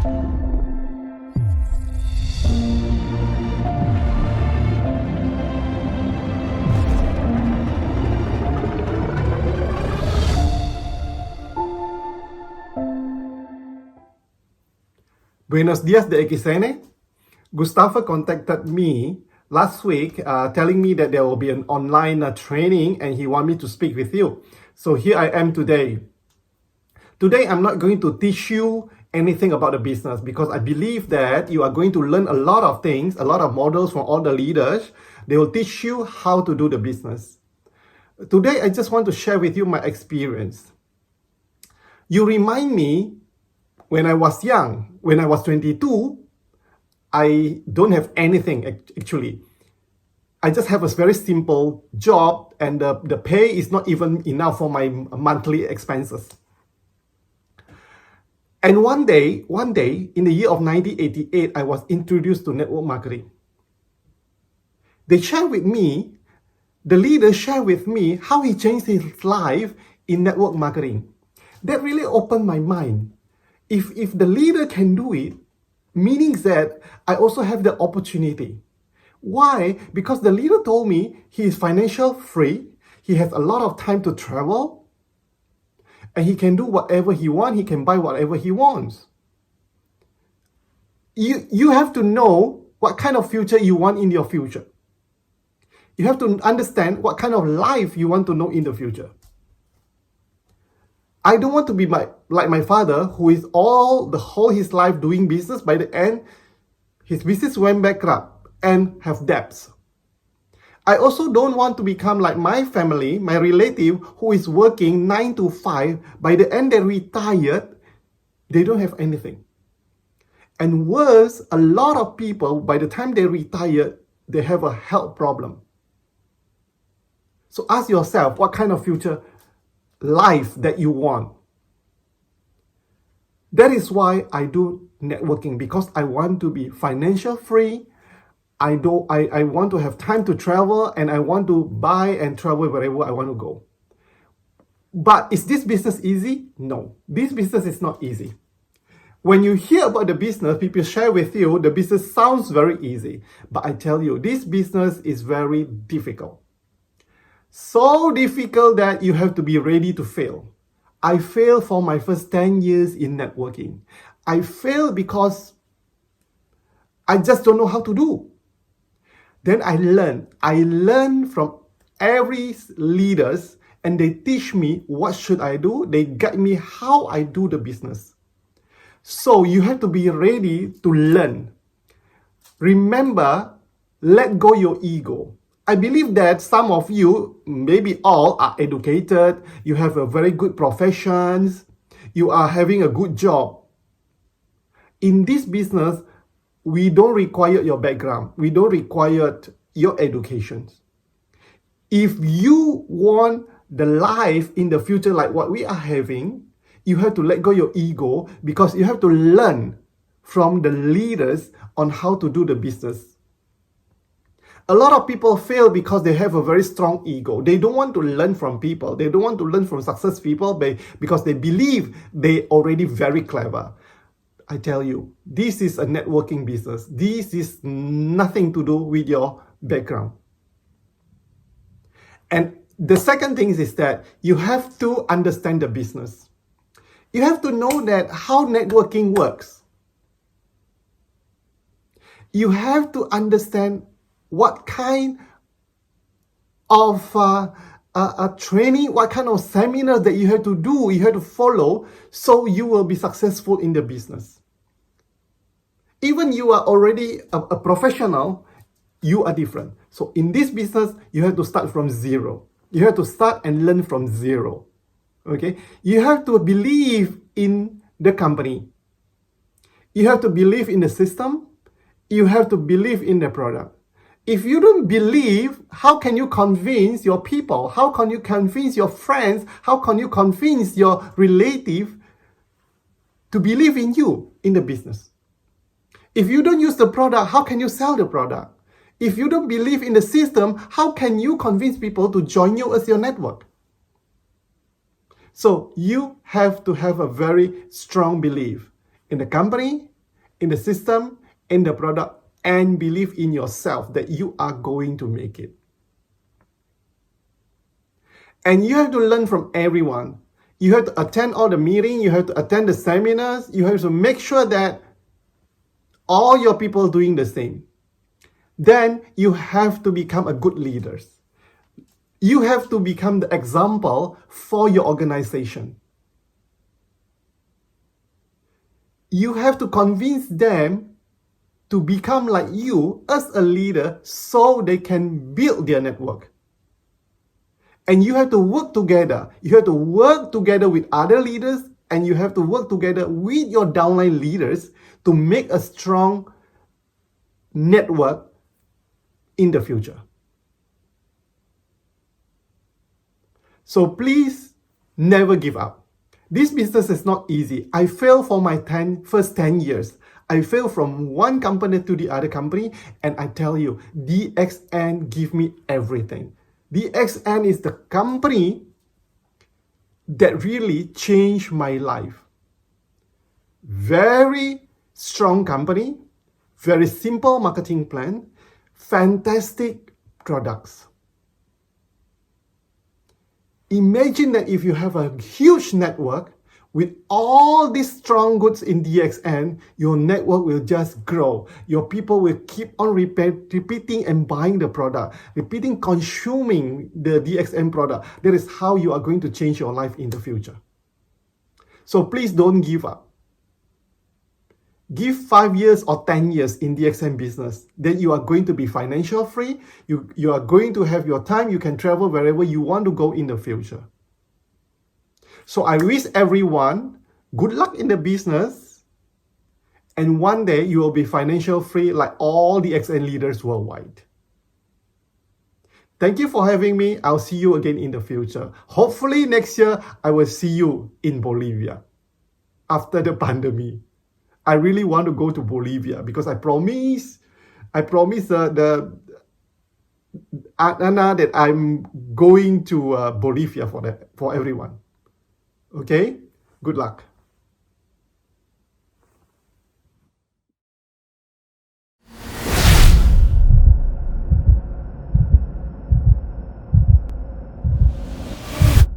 Buenos días, DXN. Gustavo contacted me last week telling me that there will be an online training and he wants me to speak with you. So here I am today. Today, I'm not going to teach you anything about the business because I believe that you are going to learn a lot of things, a lot of models from all the leaders. They will teach you how to do the business. Today, I just want to share with you my experience. You remind me when I was young, when I was 22, I don't have anything actually. I just have a very simple job and the pay is not even enough for my monthly expenses. And one day in the year of 1988, I was introduced to network marketing. They shared with me, the leader shared with me how he changed his life in network marketing. That really opened my mind. If the leader can do it, meaning that I also have the opportunity. Why? Because the leader told me he is financial free, he has a lot of time to travel, and he can do whatever he wants, he can buy whatever he wants. You have to know what kind of future you want in your future. You have to understand what kind of life you want to know in the future. I don't want to be like my father, who is whole his life doing business. By the end, his business went bankrupt and have debts. I also don't want to become like my family, my relative, who is working 9 to 5. By the end, they retired, they don't have anything. And worse, a lot of people, by the time they retire, they have a health problem. So ask yourself, what kind of future life that you want? That is why I do networking, because I want to be financial free. I want to have time to travel, and I want to buy and travel wherever I want to go. But is this business easy? No, this business is not easy. When you hear about the business, people share with you, the business sounds very easy. But I tell you, this business is very difficult. So difficult that you have to be ready to fail. I failed for my first 10 years in networking. I failed because I just don't know how to do. Then I learned from every leaders, and they teach me what should I do. They guide me how I do the business. So you have to be ready to learn. Remember, let go your ego. I believe that some of you, maybe all, are educated, you have a very good professions, you are having a good job. In this business, we don't require your background, we don't require your education. If you want the life in the future like what we are having, you have to let go your ego, because you have to learn from the leaders on how to do the business. A lot of people fail because they have a very strong ego. They don't want to learn from people. They don't want to learn from success people because they believe they're already very clever. I tell you, this is a networking business. This is nothing to do with your background. And the second thing is that you have to understand the business. You have to know that how networking works. You have to understand what kind of training, what kind of seminars that you have to do, you have to follow, so you will be successful in the business. Even you are already a professional, you are different. So in this business, you have to start from zero. You have to start and learn from zero. Okay? You have to believe in the company. You have to believe in the system. You have to believe in the product. If you don't believe, how can you convince your people? How can you convince your friends? How can you convince your relative to believe in you in the business? If you don't use the product, how can you sell the product? If you don't believe in the system, how can you convince people to join you as your network? So you have to have a very strong belief in the company, in the system, in the product, and believe in yourself that you are going to make it. And you have to learn from everyone. You have to attend all the meetings, you have to attend the seminars, you have to make sure that all your people doing the same. Then you have to become a good leader. You have to become the example for your organization. You have to convince them to become like you as a leader so they can build their network. And you have to work together. You have to work together with other leaders, and you have to work together with your downline leaders to make a strong network in the future. So please never give up. This business is not easy. I failed for my first 10 years. I failed from one company to the other company, and I tell you, DXN give me everything. DXN is the company that really changed my life. Very strong company, very simple marketing plan, fantastic products. Imagine that if you have a huge network with all these strong goods in DXN, your network will just grow. Your people will keep on repeating and buying the product, repeating consuming the DXN product. That is how you are going to change your life in the future. So please don't give up. Give 5 years or 10 years in DXN business. Then you are going to be financial free. You are going to have your time. You can travel wherever you want to go in the future. So I wish everyone good luck in the business, and one day you will be financial free like all the DXN leaders worldwide. Thank you for having me. I'll see you again in the future. Hopefully next year I will see you in Bolivia after the pandemic. I really want to go to Bolivia because I promise the Anna that I'm going to Bolivia for everyone. Okay? Good luck.